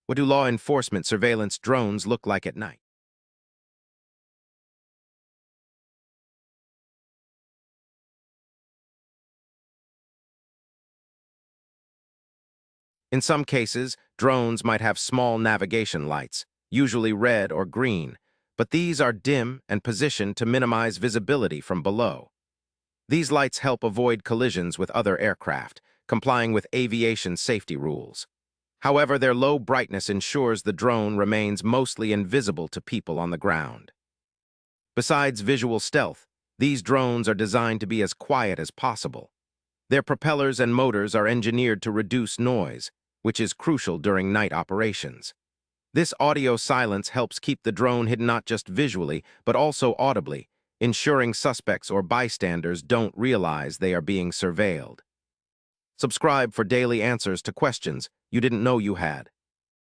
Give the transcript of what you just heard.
What do law enforcement surveillance drones look like at night? In some cases, drones might have small navigation lights, usually red or green, but these are dim and positioned to minimize visibility from below. These lights help avoid collisions with other aircraft, complying with aviation safety rules. However, their low brightness ensures the drone remains mostly invisible to people on the ground. Besides visual stealth, these drones are designed to be as quiet as possible. Their propellers and motors are engineered to reduce noise, which is crucial during night operations. This audio silence helps keep the drone hidden not just visually, but also audibly, ensuring suspects or bystanders don't realize they are being surveilled. Subscribe for daily answers to questions you didn't know you had.